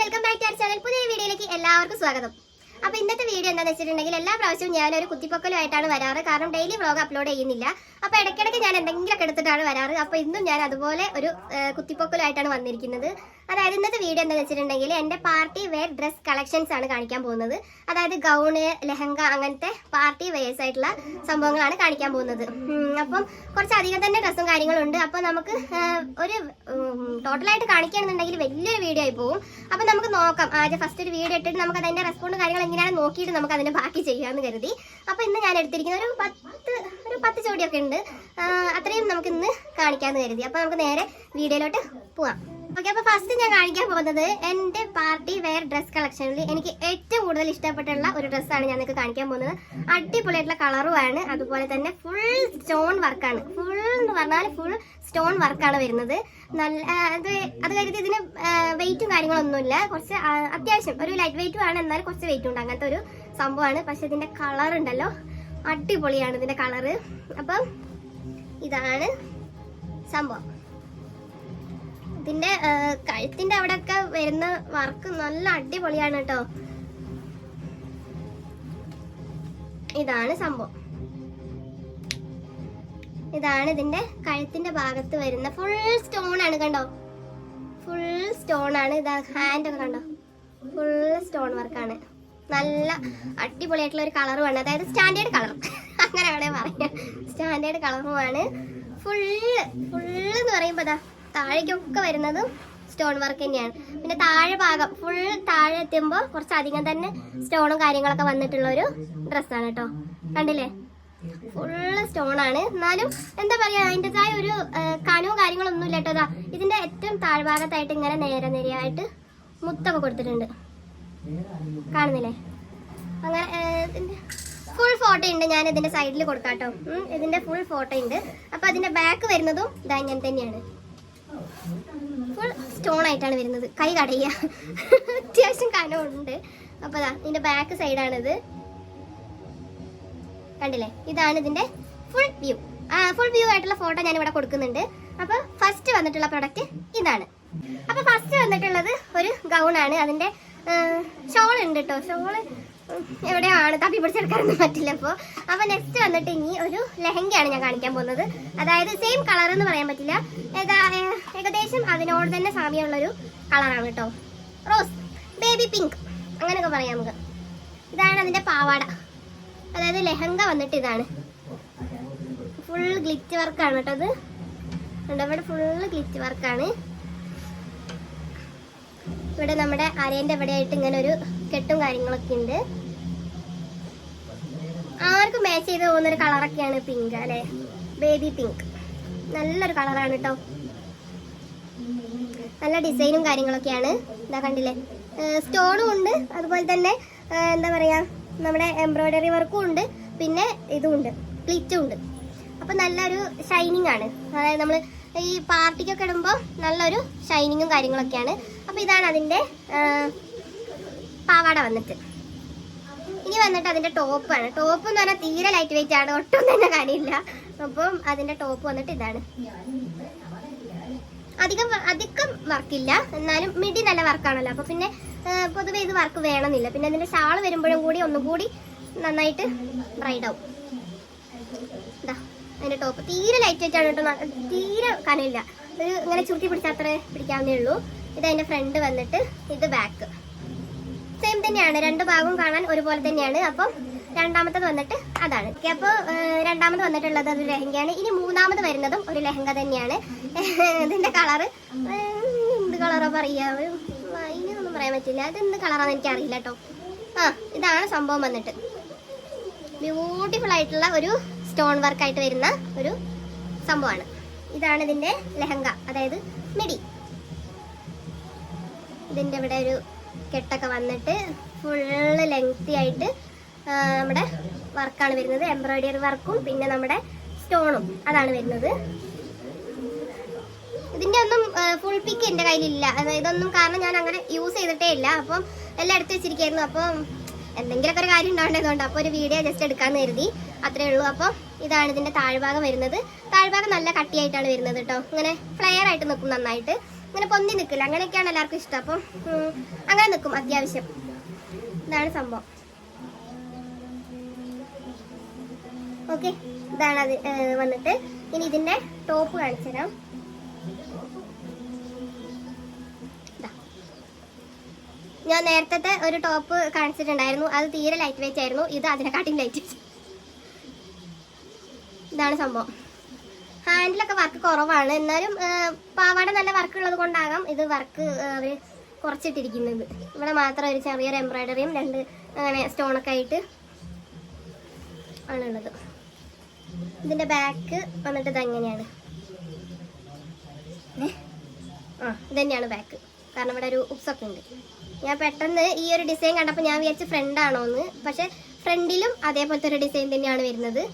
Welcome back to our channel. പുതിയ വീഡിയോയിലേക്ക് എല്ലാവർക്കും സ്വാഗതം. അപ്പോൾ ഇന്നത്തെ വീഡിയോ എന്താണെന്ന് വെച്ചിട്ടുണ്ടെങ്കിൽ എല്ലാ പ്രാവശ്യവും ഞാനൊരു കുത്തിപ്പൊക്കലുമായിട്ടാണ് വരാറ്. കാരണം ഡെയിലി വ്ളോഗ് അപ്ലോഡ് ചെയ്യുന്നില്ല. അപ്പോൾ ഇടയ്ക്കിടയ്ക്ക് ഞാൻ എന്തെങ്കിലുമൊക്കെ എടുത്തിട്ടാണ് വരാറ്. അപ്പോൾ ഇന്നും ഞാൻ അതുപോലെ ഒരു കുത്തിപ്പൊക്കലുമായിട്ടാണ് വന്നിരിക്കുന്നത്. അതായത് ഇന്നത്തെ വീഡിയോ എന്താണെന്ന് വെച്ചിട്ടുണ്ടെങ്കിൽ എൻ്റെ പാർട്ടി വെയർ ഡ്രസ് കളക്ഷൻസ് ആണ് കാണിക്കാൻ പോകുന്നത്. അതായത് ഗൗണ്, ലെഹങ്ക, അങ്ങനത്തെ പാർട്ടി വെയേഴ്സ് ആയിട്ടുള്ള സംഭവങ്ങളാണ് കാണിക്കാൻ പോകുന്നത്. അപ്പം കുറച്ചധികം തന്നെ ഡ്രസ്സും കാര്യങ്ങളും ഉണ്ട്. അപ്പോൾ നമുക്ക് ഒരു ടോട്ടലായിട്ട് കാണിക്കുകയാണെന്നുണ്ടെങ്കിൽ വലിയൊരു വീഡിയോ ആയി പോകും. അപ്പം നമുക്ക് നോക്കാം. ആദ്യം ഫസ്റ്റ് ഒരു വീഡിയോ ഇട്ടിട്ട് നമുക്ക് അതിൻ്റെ റെസ്പോണ്ട് കാര്യങ്ങൾ എങ്ങനെയാണ് നോക്കിയിട്ട് നമുക്ക് അതിനെ ബാക്കി ചെയ്യാമെന്ന് കരുതി. അപ്പോൾ ഇന്ന് ഞാൻ എടുത്തിരിക്കുന്ന ഒരു 10 ജോഡിയൊക്കെ ഉണ്ട്. അത്രയും നമുക്ക് ഇന്ന് കാണിക്കാമെന്ന് കരുതി. അപ്പോൾ നമുക്ക് നേരെ വീഡിയോയിലോട്ട് പോവാം. ഓക്കെ, അപ്പോൾ ഫസ്റ്റ് ഞാൻ കാണിക്കാൻ പോകുന്നത് എൻ്റെ പാർട്ടി വെയർ ഡ്രസ് കളക്ഷനിൽ എനിക്ക് ഏറ്റവും കൂടുതൽ ഇഷ്ടപ്പെട്ടുള്ള ഒരു ഡ്രസ്സാണ് ഞാൻ നിങ്ങൾക്ക് കാണിക്കാൻ പോകുന്നത്. അടിപൊളിയായിട്ടുള്ള കളറുമാണ്, അതുപോലെ തന്നെ ഫുൾ സ്റ്റോൺ വർക്കാണ്. ഫുൾ എന്ന് പറഞ്ഞാൽ ഫുൾ സ്റ്റോൺ വർക്കാണ് വരുന്നത്. നല്ല അത് കഴിഞ്ഞിട്ട് ഇതിന് വെയിറ്റും കാര്യങ്ങളൊന്നുമില്ല. കുറച്ച് അത്യാവശ്യം ഒരു ലൈറ്റ് വെയിറ്റും ആണ്, എന്നാൽ കുറച്ച് വെയിറ്റും ഉണ്ട്. അങ്ങനത്തെ ഒരു സംഭവമാണ്. പക്ഷെ ഇതിൻ്റെ കളർ ഉണ്ടല്ലോ, അടിപൊളിയാണ് ഇതിൻ്റെ കളറ്. അപ്പം ഇതാണ് സംഭവം. ഇതിന്റെ കഴുത്തിന്റെ അവിടെയൊക്കെ വരുന്ന വർക്ക് നല്ല അടിപൊളിയാണ് കേട്ടോ. ഇതാണ് സംഭവം. ഇതാണ് ഇതിന്റെ കഴുത്തിന്റെ ഭാഗത്ത് വരുന്ന ഫുൾ സ്റ്റോൺ ആണ്, കണ്ടോ? ഫുൾ സ്റ്റോൺ ആണ്. ഇതാ ഹാൻഡ് ഒക്കെ കണ്ടോ, ഫുൾ സ്റ്റോൺ വർക്കാണ്. നല്ല അടിപൊളിയായിട്ടുള്ള ഒരു കളറുമാണ്. അതായത് സ്റ്റാൻഡേർഡ് കളർ അങ്ങനെ വേണേ പറയാം. സ്റ്റാൻഡേർഡ് കളറുമാണ്. ഫുള്ള് എന്ന് പറയുമ്പോ അതാ താഴേക്കൊക്കെ വരുന്നതും സ്റ്റോൺ വർക്ക് തന്നെയാണ്. പിന്നെ താഴെ ഭാഗം ഫുൾ താഴെ എത്തുമ്പോൾ കുറച്ചധികം തന്നെ സ്റ്റോണും കാര്യങ്ങളൊക്കെ വന്നിട്ടുള്ള ഒരു ഡ്രസ്സാണ് കേട്ടോ. കണ്ടില്ലേ, ഫുള്ള് സ്റ്റോൺ ആണ്. എന്നാലും എന്താ പറയാ, അതിൻ്റെതായ ഒരു കനവും കാര്യങ്ങളൊന്നും ഇല്ല കേട്ടോ. ഇതിന്റെ ഏറ്റവും താഴ്ഭാഗത്തായിട്ട് ഇങ്ങനെ നേരെയായിട്ട് മുത്തൊക്കെ കൊടുത്തിട്ടുണ്ട്, കാണുന്നില്ലേ? അങ്ങനെ ഫുൾ ഫോട്ടോ ഉണ്ട്. ഞാൻ ഇതിന്റെ സൈഡിൽ കൊടുക്കാം കേട്ടോ. ഇതിന്റെ ഫുൾ ഫോട്ടോ ഉണ്ട്. അപ്പൊ അതിന്റെ ബാക്ക് വരുന്നതും ഇതാ ഇങ്ങനെ തന്നെയാണ്. ഫുൾ സ്റ്റോൺ ആയിട്ടാണ് വരുന്നത്. കൈ കടയ്യ, അത്യാവശ്യം കനമുണ്ട്. അപ്പൊ ഇതാ ഇതിന്റെ ബാക്ക് സൈഡാണിത്, കണ്ടില്ലേ? ഇതാണ് ഇതിന്റെ ഫുൾ വ്യൂ. ഫുൾ വ്യൂ ആയിട്ടുള്ള ഫോട്ടോ ഞാൻ ഇവിടെ കൊടുക്കുന്നുണ്ട്. അപ്പൊ ഫസ്റ്റ് വന്നിട്ടുള്ള പ്രൊഡക്റ്റ് ഇതാണ്. അപ്പൊ ഫസ്റ്റ് വന്നിട്ടുള്ളത് ഒരു ഗൗൺ ആണ്. അതിന്റെ ഷോൾ ഉണ്ട് കേട്ടോ. ഷോള് എവിടെയാണ് തപ്പി പിടിച്ചെടുക്കാനൊന്നും പറ്റില്ല. അപ്പൊ നെക്സ്റ്റ് വന്നിട്ട് ഇനി ഒരു ലെഹങ്കയാണ് ഞാൻ കാണിക്കാൻ പോകുന്നത്. അതായത് സെയിം കളർ എന്ന് പറയാൻ പറ്റില്ല, ഏകദേശം അതിനോട് തന്നെ സാമ്യമുള്ളൊരു കളറാണ് കേട്ടോ. റോസ്, ബേബി പിങ്ക് അങ്ങനെയൊക്കെ പറയാം നമുക്ക്. ഇതാണ് അതിന്റെ പാവാട. അതായത് ലെഹങ്ക വന്നിട്ട് ഇതാണ്. ഫുൾ ഗ്ലിറ്റ് വർക്കാണ് കേട്ടോ. അത് ഇവിടെ ഫുള്ള് ഗ്ലിറ്റ് വർക്കാണ്. ഇവിടെ നമ്മുടെ അരേന്റെ ഇവിടെ ആയിട്ട് ഇങ്ങനെ ഒരു കെട്ടും കാര്യങ്ങളൊക്കെ ഉണ്ട്. ആർക്കും മാച്ച് ചെയ്ത് പോകുന്നൊരു കളറൊക്കെയാണ് പിങ്ക്, അല്ലെ? ബേബി പിങ്ക് നല്ലൊരു കളറാണ് കേട്ടോ. നല്ല ഡിസൈനും കാര്യങ്ങളൊക്കെയാണ്. ഇതാ കണ്ടില്ലേ, സ്റ്റോണും ഉണ്ട്, അതുപോലെ തന്നെ എന്താ പറയാ, നമ്മുടെ എംബ്രോയിഡറി വർക്കും ഉണ്ട്, പിന്നെ ഇതും ഉണ്ട്, പ്ലീറ്റും ഉണ്ട്. അപ്പൊ നല്ലൊരു ഷൈനിങ് ആണ്. അതായത് നമ്മൾ ഈ പാർട്ടിക്കൊക്കെ ഇടുമ്പോൾ നല്ലൊരു ഷൈനിങ്ങും കാര്യങ്ങളൊക്കെയാണ്. അപ്പൊ ഇതാണ് അതിന്റെ പാവാട വന്നിട്ട്. ഇനി വന്നിട്ട് അതിന്റെ ടോപ്പാണ്. ടോപ്പ് എന്ന് പറഞ്ഞാൽ തീരെ ലൈറ്റ് വെയിറ്റ് ആണ്, ഒട്ടും തന്നെ കാര്യമില്ല. അപ്പം അതിന്റെ ടോപ്പ് വന്നിട്ട് ഇതാണ്. അധികം വർക്കില്ല, എന്നാലും മിഡി നല്ല വർക്കാണല്ലോ. അപ്പൊ പിന്നെ പൊതുവെ ഇത് വർക്ക് വേണമെന്നില്ല. പിന്നെ അതിന്റെ ഷാള് വരുമ്പോഴും കൂടി ഒന്നുകൂടി നന്നായിട്ട് ബ്രൈഡ് ആവും. ഇതാ അതിന്റെ ടോപ്പ് തീരെ ലൈറ്റ് വെയിറ്റ് ആണ് കേട്ടോ. തീരെ കനമില്ല, ഒരു ഇങ്ങനെ ചുരുട്ടി പിടിച്ചാൽ അത്രേ പിടിക്കാവുന്നേ ഉള്ളൂ. ഇത് അതിന്റെ ഫ്രണ്ട് വന്നിട്ട്, ഇത് ബാക്ക് സെയിം തന്നെയാണ്. രണ്ട് ഭാഗവും കാണാൻ ഒരുപോലെ തന്നെയാണ്. അപ്പം രണ്ടാമത്തത് വന്നിട്ട് അതാണ്. അപ്പോൾ രണ്ടാമത് വന്നിട്ടുള്ളത് ഒരു ലെഹങ്കയാണ്. ഇനി മൂന്നാമത് വരുന്നതും ഒരു ലെഹങ്ക തന്നെയാണ്. ഇതിന്റെ കളറ് എന്ത് കളറാ പറയാ, അതിനൊന്നും പറയാൻ പറ്റില്ല. അത് എന്ത് കളറാന്ന് എനിക്ക് അറിയില്ല കേട്ടോ. ഇതാണ് സംഭവം വന്നിട്ട്. ബ്യൂട്ടിഫുൾ ആയിട്ടുള്ള ഒരു സ്റ്റോൺ വർക്കായിട്ട് വരുന്ന ഒരു സംഭവമാണ്. ഇതാണ് ഇതിന്റെ ലെഹങ്ക, അതായത് മിഡി. ഇതിന്റെ ഇവിടെ ഒരു കെട്ടൊക്കെ വന്നിട്ട് ഫുള്ള് ലെങ്തി ആയിട്ട് നമ്മുടെ വർക്കാണ് വരുന്നത്. എംബ്രോയിഡറി വർക്കും പിന്നെ നമ്മുടെ സ്റ്റോണും അതാണ് വരുന്നത്. ഇതിന്റെ ഒന്നും ഫുൾ പിക്ക് എൻ്റെ കയ്യിലില്ല. ഇതൊന്നും കാരണം ഞാൻ അങ്ങനെ യൂസ് ചെയ്തിട്ടേ ഇല്ല. അപ്പം എല്ലാം എടുത്ത് വെച്ചിരിക്കുകയായിരുന്നു. അപ്പം എന്തെങ്കിലുമൊക്കെ ഒരു കാര്യം ഉണ്ടാവേണ്ടതുകൊണ്ട് അപ്പോൾ ഒരു വീഡിയോ ജസ്റ്റ് എടുക്കാമെന്ന് കരുതി, അത്രേ ഉള്ളൂ. അപ്പം ഇതാണ് ഇതിന്റെ താഴ്ഭാഗം വരുന്നത്. താഴ്ഭാഗം നല്ല കട്ടിയായിട്ടാണ് വരുന്നത് കേട്ടോ. ഇങ്ങനെ ഫ്ലെയർ ആയിട്ട് നിൽക്കും നന്നായിട്ട്. ഇങ്ങനെ പൊന്തി നിൽക്കില്ല, അങ്ങനെയൊക്കെയാണ് എല്ലാവർക്കും ഇഷ്ടം. അപ്പം അങ്ങനെ നിൽക്കും അത്യാവശ്യം. ഇതാണ് സംഭവം. ഓക്കെ, ഇതാണ് അത് വന്നിട്ട്. ഇനി ഇതിന്റെ ടോപ്പ് കാണിച്ചു തരാം. ഞാൻ നേരത്തെ ഒരു ടോപ്പ് കാണിച്ചിട്ടുണ്ടായിരുന്നു, അത് തീരെ ലൈറ്റ് വെയിറ്റ് ആയിരുന്നു. ഇത് അതിനെക്കാട്ടിയും ലൈറ്റ് വെയിറ്റ്. ഇതാണ് സംഭവം. ഹാൻഡിലൊക്കെ വർക്ക് കുറവാണ്, എന്നാലും പാവാട നല്ല വർക്ക് ഉള്ളത് കൊണ്ടാകാം ഇത് വർക്ക് അവർ കുറച്ചിട്ടിരിക്കുന്നത്. ഇവിടെ മാത്രം ഒരു ചെറിയൊരു എംബ്രോയിഡറിയും 2 അങ്ങനെ സ്റ്റോണൊക്കെ ആയിട്ട് ആണുള്ളത്. ഇതിന്റെ ബാക്ക് വന്നിട്ട് ഇതെങ്ങനെയാണ്, ഇതന്നെയാണ് ബാക്ക്. കാരണം ഇവിടെ ഒരു ഉപ്സൊക്കെ ഉണ്ട്. ഞാൻ പെട്ടെന്ന് ഈ ഒരു ഡിസൈൻ കണ്ടപ്പോൾ ഞാൻ വിചാരിച്ച് ഫ്രണ്ടാണോ എന്ന്. പക്ഷെ ഫ്രണ്ടിലും അതേപോലത്തെ ഒരു ഡിസൈൻ തന്നെയാണ് വരുന്നത്.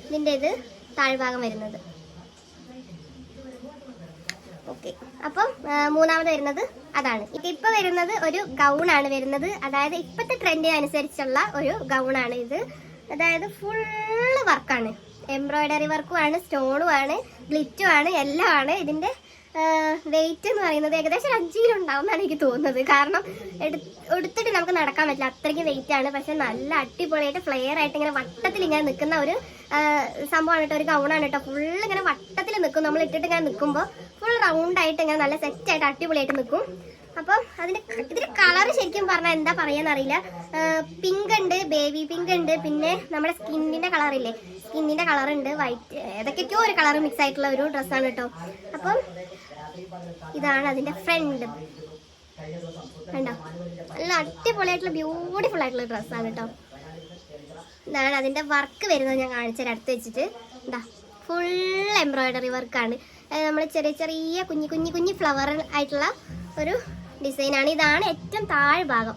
ഇതിൻ്റെ ഇത് താഴ്ഭാഗം വരുന്നത്. ഓക്കെ, അപ്പം മൂന്നാമത് വരുന്നത് അതാണ്. ഇപ്പൊ വരുന്നത് ഒരു ഗൗണാണ് വരുന്നത്. അതായത് ഇപ്പോഴത്തെ ട്രെൻഡിനനുസരിച്ചുള്ള ഒരു ഗൗണാണ് ഇത്. അതായത് ഫുള്ള് വർക്കാണ്, എംബ്രോയിഡറി വർക്കും ആണ്, സ്റ്റോണും ആണ്, ഗ്ലിറ്റും ആണ്, എല്ലാം ആണ്. ഇതിന്റെ വെയിറ്റ് എന്ന് പറയുന്നത് ഏകദേശം 5 കിലോ ഉണ്ടാവും എന്നാണ് എനിക്ക് തോന്നുന്നത്. കാരണം എടുത്തിട്ട് നമുക്ക് നടക്കാൻ പറ്റില്ല, അത്രയ്ക്ക് വെയിറ്റ് ആണ്. പക്ഷെ നല്ല അടിപൊളിയായിട്ട് ഫ്ലെയർ ആയിട്ട് ഇങ്ങനെ വട്ടത്തിൽ ഇങ്ങനെ നിൽക്കുന്ന ഒരു സംഭവമാണ് കേട്ടോ, ഒരു ഗൗണാണ് കേട്ടോ. ഫുള്ള് ഇങ്ങനെ വട്ടത്തിൽ നിൽക്കും. നമ്മൾ ഇട്ടിട്ട് ഇങ്ങനെ നിൽക്കുമ്പോൾ ഫുൾ റൗണ്ട് ആയിട്ട് ഇങ്ങനെ നല്ല സെറ്റ് ആയിട്ട് അടിപൊളിയായിട്ട് നിൽക്കും. അപ്പം ഇതിന്റെ കളർ ശരിക്കും പറഞ്ഞാൽ എന്താ പറയാന്നറിയില്ല. പിങ്ക് ഉണ്ട്, ബേബി പിങ്ക് ഉണ്ട്, പിന്നെ നമ്മുടെ സ്കിന്നിന്റെ കളറില്ലേ, സ്കിന്നിന്റെ കളർ ഉണ്ട്, വൈറ്റ്, ഏതൊക്കെയോ ഒരു കളർ മിക്സ് ആയിട്ടുള്ള ഒരു ഡ്രസ്സാണ് കേട്ടോ. അപ്പം ഇതാണ് അതിന്റെ ഫ്രണ്ട്. കണ്ടോ, നല്ല അടിപൊളിയായിട്ടുള്ള ബ്യൂട്ടിഫുൾ ആയിട്ടുള്ള ഡ്രസ്സാണ് കേട്ടോ. ഇതാണ് അതിന്റെ വർക്ക് വരുന്നത്. ഞാൻ കാണിച്ചാൽ അടുത്ത് വെച്ചിട്ട് എന്താ ഫുൾ എംബ്രോയിഡറി വർക്കാണ്. നമ്മൾ ചെറിയ ചെറിയ കുഞ്ഞി ഫ്ലവർ ആയിട്ടുള്ള ഒരു ഡിസൈനാണ്. ഇതാണ് ഏറ്റവും താഴ്ഭാഗം.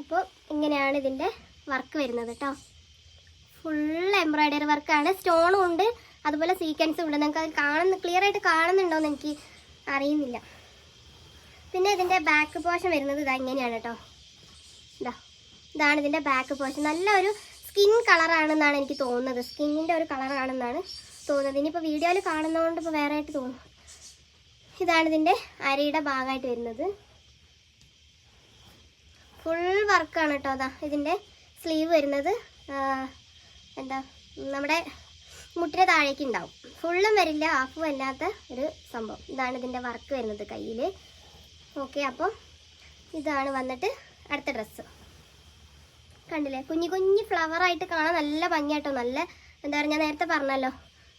അപ്പോൾ ഇങ്ങനെയാണ് ഇതിന്റെ വർക്ക് വരുന്നത് കേട്ടോ. ഫുൾ എംബ്രോയിഡറി വർക്കാണ്, സ്റ്റോണും ഉണ്ട്, അതുപോലെ സീക്വൻസും ഉണ്ട്. നിങ്ങൾക്ക് അത് ക്ലിയർ ആയിട്ട് കാണുന്നുണ്ടോയെന്ന് എനിക്ക് അറിയുന്നില്ല. പിന്നെ ഇതിന്റെ ബാക്ക് പോർഷൻ വരുന്നത് ഇതാ ഇങ്ങനെയാണ് കേട്ടോ. ഇതാണ് ഇതിന്റെ ബാക്ക് പോർഷൻ. നല്ലൊരു സ്കിൻ കളറാണെന്നാണ് എനിക്ക് തോന്നുന്നത്, സ്കിന്നിന്റെ ഒരു കളറാണെന്നാണ് തോന്നുന്നത്. ഇനിയിപ്പോൾ വീഡിയോയിൽ കാണുന്നതുകൊണ്ട് ഇപ്പോൾ വേറെ ആയിട്ട് തോന്നും. ഇതാണ് ഇതിന്റെ അരയുടെ ഭാഗമായിട്ട് വരുന്നത്. ഫുൾ വർക്കാണ് കേട്ടോ. അതാ ഇതിന്റെ സ്ലീവ് വരുന്നത് എന്താ നമ്മുടെ മുട്ടിന് താഴേക്ക് ഉണ്ടാവും. ഫുള്ളും വരില്ല, ഹാഫും അല്ലാത്ത ഒരു സംഭവം. ഇതാണ് ഇതിന്റെ വർക്ക് വരുന്നത് കയ്യിൽ. ഓക്കെ, അപ്പം ഇതാണ് വന്നിട്ട് അടുത്ത ഡ്രസ്സ്. കണ്ടില്ലേ, കുഞ്ഞി ഫ്ലവറായിട്ട് കാണാൻ നല്ല ഭംഗിയായിട്ടോ. നല്ല എന്താ പറയുക, ഞാൻ നേരത്തെ പറഞ്ഞല്ലോ,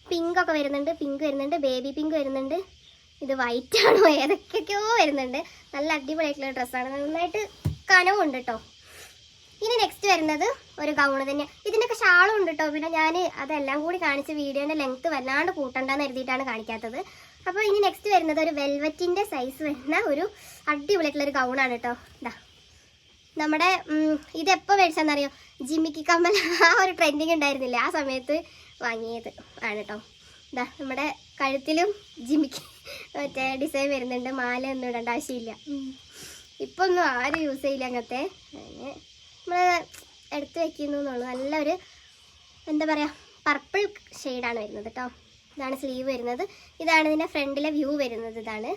പിങ്കൊക്കെ വരുന്നുണ്ട്, പിങ്ക് വരുന്നുണ്ട്, ബേബി പിങ്ക് വരുന്നുണ്ട്, ഇത് വൈറ്റ് ആണോ ഏതൊക്കെയൊക്കെയോ വരുന്നുണ്ട്. നല്ല അടിപൊളിയായിട്ടുള്ള ഡ്രസ്സാണ്, നന്നായിട്ട് കനവും ഉണ്ട് കേട്ടോ. ഇനി നെക്സ്റ്റ് വരുന്നത് ഒരു ഗൗണ് തന്നെയാണ്. ഇതിനൊക്കെ ഷാളും ഉണ്ട് കേട്ടോ. പിന്നെ ഞാൻ അതെല്ലാം കൂടി കാണിച്ച് വീഡിയോൻ്റെ ലെങ്ത്ത് വല്ലാണ്ട് കൂട്ടണ്ടെന്ന് എഴുതിയിട്ടാണ് കാണിക്കാത്തത്. അപ്പോൾ ഇനി നെക്സ്റ്റ് വരുന്നത് ഒരു വെൽവെറ്റിൻ്റെ സൈസ് വരുന്ന ഒരു അടിപൊളിയായിട്ടുള്ളൊരു ഗൗണാണ് കേട്ടോ. ഇതാ നമ്മുടെ ഇതെപ്പോൾ മേടിച്ചെന്നറിയോ, ജിമിക്കി കമ്മൽ ആ ഒരു ട്രെൻഡിങ് ഉണ്ടായിരുന്നില്ല, ആ സമയത്ത് വാങ്ങിയത് ആണ് കേട്ടോ. ഇതാ നമ്മുടെ കഴുത്തിലും ജിമിക്കി മറ്റേ ഡിസൈൻ വരുന്നുണ്ട്. മാല ഒന്നും ഇടേണ്ട ആവശ്യമില്ല. ഇപ്പം ഒന്നും ആരും യൂസ് ചെയ്യില്ല അങ്ങനത്തെ. നമ്മൾ എടുത്ത് വെക്കുന്നുള്ളൂ. നല്ലൊരു എന്താ പറയുക, പർപ്പിൾ ഷെയ്ഡാണ് വരുന്നത് കേട്ടോ. ഇതാണ് സ്ലീവ് വരുന്നത്. ഇതാണ് ഇതിൻ്റെ ഫ്രണ്ടിലെ വ്യൂ വരുന്നത്. ഇതാണ്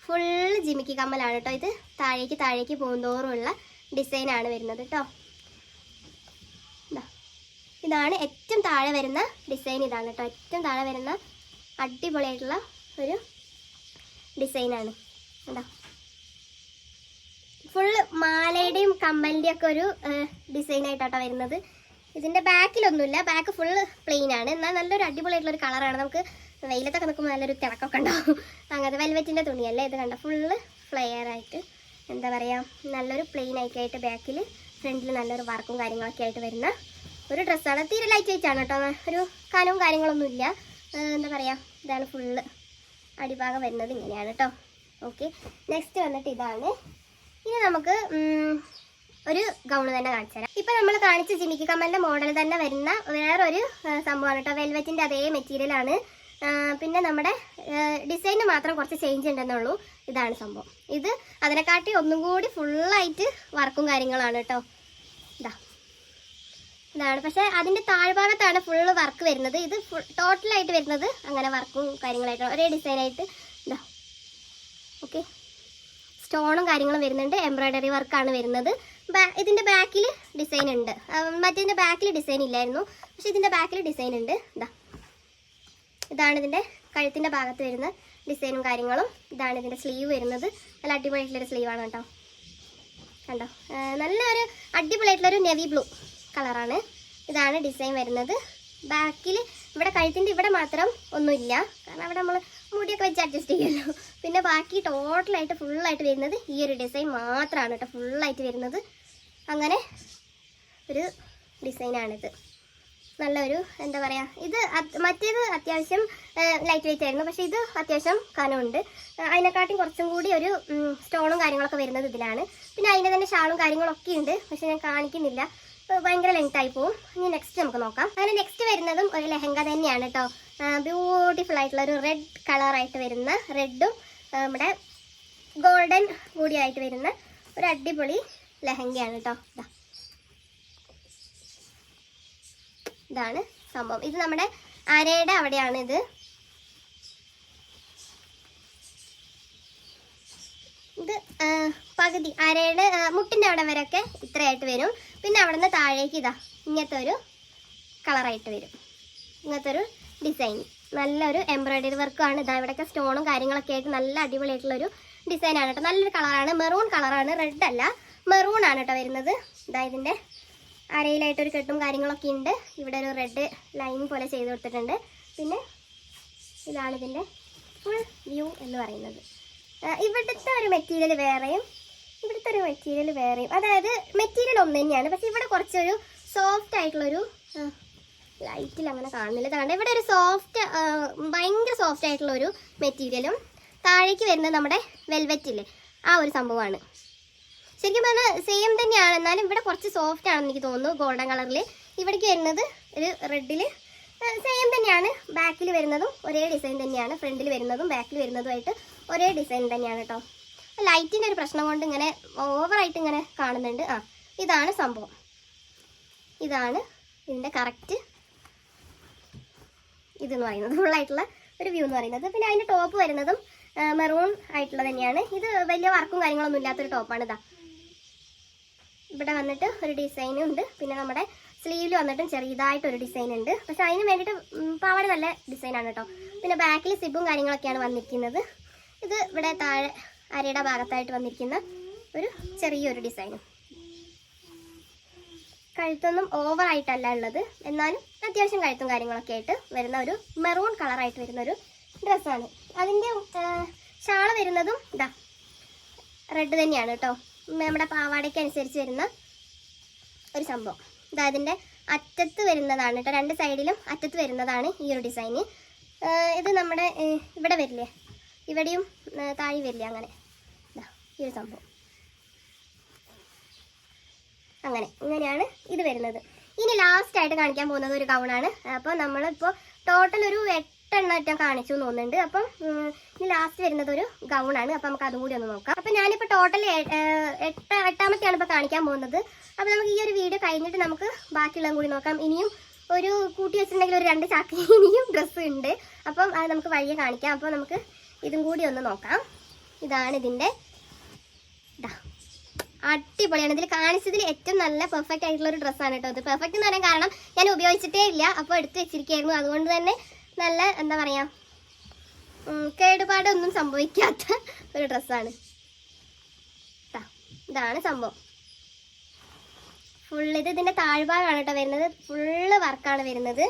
ഫുൾ ജിമിക്കി കമ്മലാണ് കേട്ടോ. ഇത് താഴേക്ക് പോകുന്തോറുമുള്ള ഡിസൈനാണ് വരുന്നത് കേട്ടോ. ഇതാണ് ഏറ്റവും താഴെ വരുന്ന ഡിസൈൻ. ഇതാണ് കേട്ടോ ഏറ്റവും താഴെ വരുന്ന അടിപൊളിയായിട്ടുള്ള ഒരു ഡിസൈനാണ് കേട്ടോ. ഫുള്ള് മാലയുടെയും കമ്മലിൻ്റെയും ഒക്കെ ഒരു ഡിസൈനായിട്ടാട്ടോ വരുന്നത്. ഇതിൻ്റെ ബാക്കിലൊന്നുമില്ല, ബാക്ക് ഫുള്ള് പ്ലെയിൻ ആണ്. എന്നാൽ നല്ലൊരു അടിപൊളിയായിട്ടുള്ളൊരു കളറാണ്. നമുക്ക് വെയിലത്തൊക്കെ നിൽക്കുമ്പോൾ നല്ലൊരു തിളക്കൊക്കെ ഉണ്ടാവും. അങ്ങനത്തെ വെൽവെറ്റിൻ്റെ തുണിയല്ലേ ഇത്. കണ്ട ഫുള്ള് ഫ്ലെയർ ആയിട്ട് എന്താ പറയുക, നല്ലൊരു പ്ലെയിൻ ആയിട്ട് ബാക്കിൽ ഫ്രണ്ടിൽ നല്ലൊരു വർക്കും കാര്യങ്ങളൊക്കെ ആയിട്ട് വരുന്ന ഒരു ഡ്രസ്സാണ്. തീരെ ലൈറ്റ് വെയിറ്റ് ആണ് കേട്ടോ. ഒരു കനവും കാര്യങ്ങളൊന്നുമില്ല. എന്താ പറയുക, ഇതാണ് ഫുള്ള് അടിഭാഗം വരുന്നത് ഇങ്ങനെയാണ് കേട്ടോ. ഓക്കെ, നെക്സ്റ്റ് വന്നിട്ട് ഇതാണ്. ഇനി നമുക്ക് ഒരു ഗൗണ് തന്നെ കാണിച്ചു തരാം. ഇപ്പം നമ്മൾ കാണിച്ച ജിമിക്കി കമ്മലിൻ്റെ മോഡൽ തന്നെ വരുന്ന വേറൊരു സംഭവമാണ് കേട്ടോ. വെൽവെറ്റിൻ്റെ അതേ മെറ്റീരിയലാണ്. പിന്നെ നമ്മുടെ ഡിസൈന് മാത്രം കുറച്ച് ചേഞ്ച് ഉണ്ടെന്നുള്ളൂ. ഇതാണ് സംഭവം. ഇത് അതിനെക്കാട്ടി ഒന്നും കൂടി ഫുള്ളായിട്ട് വർക്കും കാര്യങ്ങളാണ് കേട്ടോ. ഇതാണ്. പക്ഷേ അതിൻ്റെ താഴ്ഭാഗത്താണ് ഫുള്ള് വർക്ക് വരുന്നത്. ഇത് ടോട്ടലായിട്ട് വരുന്നത് അങ്ങനെ വർക്കും കാര്യങ്ങളായിട്ട് ഒരേ ഡിസൈനായിട്ട് ഇതാ. ഓക്കെ, സ്റ്റോണും കാര്യങ്ങളും വരുന്നുണ്ട്. എംബ്രോയ്ഡറി വർക്കാണ് വരുന്നത്. ഇതിൻ്റെ ബാക്കിൽ ഡിസൈൻ ഉണ്ട്. മറ്റേതിൻ്റെ ബാക്കിൽ ഡിസൈൻ ഇല്ലായിരുന്നു, പക്ഷെ ഇതിൻ്റെ ബാക്കിൽ ഡിസൈൻ ഉണ്ട്. ഇതാണ് ഇതിൻ്റെ കഴുത്തിൻ്റെ ഭാഗത്ത് വരുന്ന ഡിസൈനും കാര്യങ്ങളും. ഇതാണ് ഇതിൻ്റെ സ്ലീവ് വരുന്നത്. നല്ല അടിപൊളിയായിട്ടുള്ളൊരു സ്ലീവാണ് കേട്ടോ. കണ്ടോ, നല്ലൊരു അടിപൊളിയായിട്ടുള്ളൊരു നെവി ബ്ലൂ കളറാണ്. ഇതാണ് ഡിസൈൻ വരുന്നത്. ബാക്കിൽ ഇവിടെ കഴുത്തിൻ്റെ ഇവിടെ മാത്രം ഒന്നുമില്ല, കാരണം അവിടെ നമ്മൾ മുടിയൊക്കെ വെച്ച് അഡ്ജസ്റ്റ് ചെയ്യുമല്ലോ. പിന്നെ ബാക്കി ടോട്ടലായിട്ട് ഫുള്ളായിട്ട് വരുന്നത് ഈ ഒരു ഡിസൈൻ മാത്രമാണ് കേട്ടോ, ഫുള്ളായിട്ട് വരുന്നത്. അങ്ങനെ ഒരു ഡിസൈനാണിത്. നല്ലൊരു എന്താ പറയുക, ഇത് മറ്റേത് അത്യാവശ്യം ലൈറ്റ് വെയിറ്റ് ആയിരുന്നു, പക്ഷേ ഇത് അത്യാവശ്യം കനമുണ്ട്. അതിനെക്കാട്ടും കുറച്ചും കൂടി ഒരു സ്റ്റോണും കാര്യങ്ങളൊക്കെ വരുന്നത് ഇതിലാണ്. പിന്നെ അതിൻ്റെ തന്നെ ഷാളും കാര്യങ്ങളൊക്കെ ഉണ്ട്, പക്ഷെ ഞാൻ കാണിക്കുന്നില്ല, ഭയങ്കര ലെങ്ത് ആയി പോവും. ഇനി നെക്സ്റ്റ് നമുക്ക് നോക്കാം. അങ്ങനെ നെക്സ്റ്റ് വരുന്നതും ഒരു ലെഹങ്ക തന്നെയാണ് കേട്ടോ. ബ്യൂട്ടിഫുൾ ആയിട്ടുള്ള ഒരു റെഡ് കളറായിട്ട് വരുന്ന, റെഡും നമ്മുടെ ഗോൾഡൻ കൂടിയായിട്ട് വരുന്ന ഒരു അടിപൊളി ലെഹങ്കയാണ് കേട്ടോ. ഇതാണ് സംഭവം. ഇത് നമ്മുടെ അരയുടെ അവിടെയാണ് ഇത്. ഇത് പകുതി അരയുടെ മുട്ടിൻ്റെ അവിടെ വരെയൊക്കെ ഇത്രയായിട്ട് വരും. പിന്നെ അവിടെ നിന്ന് താഴേക്ക് ഇങ്ങനത്തെ ഒരു കളറായിട്ട് വരും, ഇങ്ങനത്തെ ഒരു ഡിസൈൻ. നല്ലൊരു എംബ്രോയ്ഡറി വർക്കാണ്. ഇവിടെയൊക്കെ സ്റ്റോണും കാര്യങ്ങളൊക്കെ ആയിട്ട് നല്ല അടിപൊളിയായിട്ടുള്ളൊരു ഡിസൈനാണ് കേട്ടോ. നല്ലൊരു കളറാണ്, മെറൂൺ കളറാണ്, റെഡ് അല്ല, മെറൂൺ ആണ് കേട്ടോ വരുന്നത്. ഇതിൻ്റെ അരയിലായിട്ടൊരു കെട്ടും കാര്യങ്ങളൊക്കെ ഉണ്ട്. ഇവിടെ ഒരു റെഡ് ലൈൻ പോലെ ചെയ്ത് കൊടുത്തിട്ടുണ്ട്. പിന്നെ ഇതാണ് ഇതിൻ്റെ ഫുൾ വ്യൂ എന്ന് പറയുന്നത്. ഇവിടുത്തെ ഒരു മെറ്റീരിയൽ വേറെയും ഇവിടുത്തെ ഒരു മെറ്റീരിയൽ വേറെയും, അതായത് മെറ്റീരിയൽ ഒന്ന് തന്നെയാണ്, പക്ഷെ ഇവിടെ കുറച്ചൊരു സോഫ്റ്റ് ആയിട്ടുള്ളൊരു ലൈറ്റിൽ അങ്ങനെ കാണുന്നില്ല. കാരണം ഇവിടെ ഒരു ഭയങ്കര സോഫ്റ്റ് ആയിട്ടുള്ളൊരു മെറ്റീരിയലും താഴേക്ക് വരുന്നത് നമ്മുടെ വെൽവെറ്റില്ലേ ആ ഒരു സംഭവമാണ്. ശരിക്കും പറഞ്ഞാൽ സെയിം തന്നെയാണ്, എന്നാലും ഇവിടെ കുറച്ച് സോഫ്റ്റ് ആണെന്ന് എനിക്ക് തോന്നുന്നു. ഗോൾഡൻ കളറിൽ ഇവിടേക്ക് വരുന്നത് ഒരു റെഡിൽ സെയിം തന്നെയാണ്. ബാക്കിൽ വരുന്നതും ഒരേ ഡിസൈൻ തന്നെയാണ്, ഫ്രണ്ടിൽ വരുന്നതും ബാക്കിൽ വരുന്നതുമായിട്ട് ഒരേ ഡിസൈൻ തന്നെയാണ് കേട്ടോ. ലൈറ്റിൻ്റെ ഒരു പ്രശ്നം കൊണ്ട് ഇങ്ങനെ ഓവറായിട്ട് ഇങ്ങനെ കാണുന്നുണ്ട്. ഇതാണ് സംഭവം. ഇതാണ് ഇതിൻ്റെ കറക്റ്റ് ഇതെന്ന് പറയുന്നത്, ഫുള്ളായിട്ടുള്ള ഒരു വ്യൂ എന്ന് പറയുന്നത്. പിന്നെ അതിൻ്റെ ടോപ്പ് വരുന്നതും മെറൂൺ ആയിട്ടുള്ളത് തന്നെയാണ്. ഇത് വലിയ വർക്കും കാര്യങ്ങളൊന്നും ഇല്ലാത്തൊരു ടോപ്പാണ്. ഇവിടെ വന്നിട്ട് ഒരു ഡിസൈനും ഉണ്ട്. പിന്നെ നമ്മുടെ സ്ലീവിൽ വന്നിട്ടും ചെറിയതായിട്ടൊരു ഡിസൈൻ ഉണ്ട്, പക്ഷെ അതിന് വേണ്ടിയിട്ട് പാവാട നല്ല ഡിസൈനാണ് കേട്ടോ. പിന്നെ ബാക്കിൽ സിബും കാര്യങ്ങളൊക്കെയാണ് വന്നിരിക്കുന്നത്. ഇത് ഇവിടെ താഴെ അരയുടെ ഭാഗത്തായിട്ട് വന്നിരിക്കുന്ന ഒരു ചെറിയൊരു ഡിസൈനും. കഴുത്തൊന്നും ഓവറായിട്ടല്ല ഉള്ളത്, എന്നാലും അത്യാവശ്യം കഴുത്തും കാര്യങ്ങളൊക്കെ ആയിട്ട് വരുന്ന ഒരു മെറൂൺ കളറായിട്ട് വരുന്ന ഒരു ഡ്രസ്സാണ്. അതിൻ്റെ ഷാള് വരുന്നതും റെഡ് തന്നെയാണ് കേട്ടോ. നമ്മുടെ പാവാടയ്ക്ക് അനുസരിച്ച് വരുന്ന ഒരു സംഭവം. അതിൻ്റെ അറ്റത്ത് വരുന്നതാണ് കേട്ടോ, രണ്ട് സൈഡിലും അറ്റത്ത് വരുന്നതാണ് ഈ ഒരു ഡിസൈന്. ഇത് നമ്മുടെ ഇവിടെ വരില്ലേ, ഇവിടെയും താഴെ വരില്ലേ, അങ്ങനെ ഈ ഒരു സംഭവം. ഇങ്ങനെയാണ് ഇത് വരുന്നത്. ഇനി ലാസ്റ്റ് ആയിട്ട് കാണിക്കാൻ പോകുന്നത് ഒരു ഗൗണാണ്. അപ്പോൾ നമ്മളിപ്പോൾ ടോട്ടൽ ഒരു 8 എണ്ണം കാണിച്ചു തോന്നുന്നുണ്ട്. അപ്പം ഇനി ലാസ്റ്റ് വരുന്നത് ഒരു ഗൗണാണ്. അപ്പം നമുക്ക് അതും കൂടി ഒന്ന് നോക്കാം. അപ്പം ഞാനിപ്പോൾ ടോട്ടൽ 8ാമത്തെയാണ് ഇപ്പോൾ കാണിക്കാൻ പോകുന്നത്. അപ്പോൾ നമുക്ക് ഈ ഒരു വീഡിയോ കഴിഞ്ഞിട്ട് നമുക്ക് ബാക്കിയുള്ളതും കൂടി നോക്കാം. ഇനിയും ഒരു കൂട്ടി വെച്ചിട്ടുണ്ടെങ്കിൽ ഒരു 2 ചാക്ക് ഇനിയും ഡ്രസ്സ് ഉണ്ട്. അപ്പം അത് നമുക്ക് വഴിയെ കാണിക്കാം. അപ്പോൾ നമുക്ക് ഇതും കൂടി ഒന്ന് നോക്കാം. ഇതാണ് ഇതിൻ്റെ അടിപൊളിയാണ്. ഇതിൽ കാണിച്ചതിൽ ഏറ്റവും നല്ല പെർഫെക്റ്റ് ആയിട്ടുള്ള ഒരു ഡ്രസ്സാണ് കേട്ടോ. ഇത് പെർഫെക്റ്റ് എന്ന് പറയാൻ കാരണം ഞാൻ ഉപയോഗിച്ചിട്ടേ ഇല്ല, അപ്പോൾ എടുത്ത് വെച്ചിരിക്കുകയായിരുന്നു. അതുകൊണ്ട് തന്നെ നല്ല എന്താ പറയുക, കേടുപാടൊന്നും സംഭവിക്കാത്ത ഒരു ഡ്രസ്സാണ്. ഇതാണ് സംഭവം. ഇതിൻ്റെ താഴ്ഭാഗമാണ് കേട്ടോ വരുന്നത്. ഫുള്ള് വർക്കാണ് വരുന്നത്.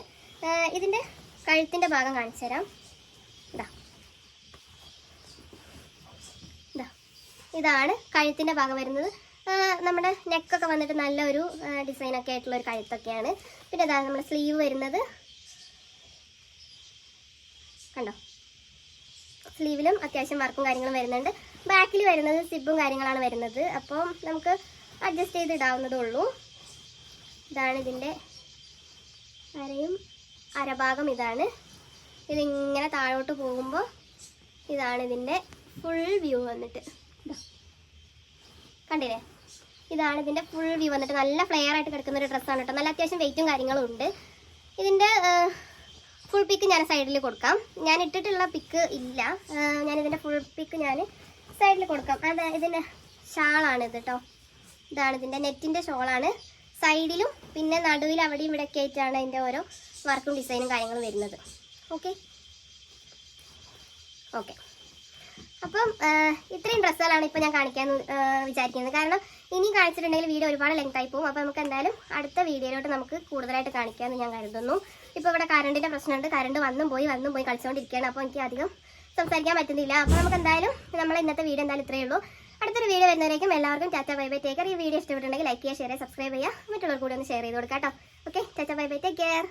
ഇതിൻ്റെ കഴുത്തിൻ്റെ ഭാഗം കാണിച്ചു തരാം. ഇതാണ് കഴുത്തിൻ്റെ ഭാഗം വരുന്നത്. നമ്മുടെ നെക്കൊക്കെ വന്നിട്ട് നല്ലൊരു ഡിസൈനൊക്കെ ആയിട്ടുള്ള ഒരു കഴുത്തൊക്കെയാണ്. പിന്നെ ഇതാണ് നമ്മുടെ സ്ലീവ് വരുന്നത്. കണ്ടോ, സ്ലീവിലും അത്യാവശ്യം വർക്കും കാര്യങ്ങളും വരുന്നുണ്ട്. ബാക്കിൽ വരുന്നത് സിബും കാര്യങ്ങളാണ് വരുന്നത്. അപ്പോൾ നമുക്ക് അഡ്ജസ്റ്റ് ചെയ്ത് ഇടാവുന്നതേ ഉള്ളൂ. ഇതാണ് ഇതിൻ്റെ അരയും അരഭാഗം. ഇതാണ് ഇതിങ്ങനെ താഴോട്ട് പോകുമ്പോൾ ഇതാണ് ഇതിൻ്റെ ഫുൾ വ്യൂ വന്നിട്ട്. കണ്ടില്ലേ, ഇതാണ് ഇതിൻ്റെ ഫുൾ വ്യൂ വന്നിട്ട് നല്ല ഫ്ലെയർ ആയിട്ട് കിടക്കുന്ന ഒരു ഡ്രസ്സാണ് കേട്ടോ. നല്ല അത്യാവശ്യം വെയിറ്റും കാര്യങ്ങളും ഉണ്ട്. ഇതിൻ്റെ ഫുൾ പിക്ക് ഞാൻ സൈഡിൽ കൊടുക്കാം. ഞാൻ ഇട്ടിട്ടുള്ള പിക്ക് ഇല്ല, ഞാനിതിൻ്റെ ഫുൾ പിക്ക് ഞാൻ സൈഡിൽ കൊടുക്കാം. അത് ഇതിൻ്റെ ഷാളാണ് ഇത് കേട്ടോ. ഇതാണ് ഇതിൻ്റെ നെറ്റിൻ്റെ ഷോളാണ്. സൈഡിലും പിന്നെ നടുവിൽ അവിടെയും ഇവിടെയൊക്കെ ആയിട്ടാണ് അതിൻ്റെ ഓരോ വർക്കും ഡിസൈനും കാര്യങ്ങളും വരുന്നത്. ഓക്കെ ഓക്കെ അപ്പം ഇത്രയും ഡ്രസ്സുകളാണ് ഇപ്പോൾ ഞാൻ കാണിക്കാൻ വിചാരിക്കുന്നത്. കാരണം ഇനി കാണിച്ചിട്ടുണ്ടെങ്കിൽ വീഡിയോ ഒരുപാട് ലെങ്ത് ആയി പോകും. അപ്പോൾ നമുക്ക് എന്തായാലും അടുത്ത വീഡിയോയിലോട്ട് നമുക്ക് കൂടുതലായിട്ട് കാണിക്കാമെന്ന് ഞാൻ കരുതുന്നു. ഇപ്പോൾ ഇവിടെ കറണ്ടിൻ്റെ പ്രശ്നമുണ്ട്. കറണ്ട് വന്നും പോയി കളിച്ചുകൊണ്ടിരിക്കുകയാണ്. അപ്പോൾ എനിക്ക് അധികം സംസാരിക്കാൻ പറ്റുന്നില്ല. അപ്പോൾ നമുക്ക് എന്തായാലും നമ്മൾ ഇന്നത്തെ വീഡിയോ എന്തായാലും ഇത്രയേ ഉള്ളൂ. അടുത്തൊരു വീഡിയോ വരുന്നവരേക്കും എല്ലാവർക്കും Tata bye bye take care. ഈ വീഡിയോ ഇഷ്ടപ്പെട്ടുണ്ടെങ്കിൽ ലൈക്ക് ചെയ്യുക, ഷെയർ ചെയ്യുക, സബ്സ്ക്രൈബ് ചെയ്യുക, മറ്റുള്ളവർക്ക് കൂടി ഒന്ന് ഷെയർ ചെയ്ത് കൊടുക്കാം കേട്ടോ. Okay, Tata bye bye take care.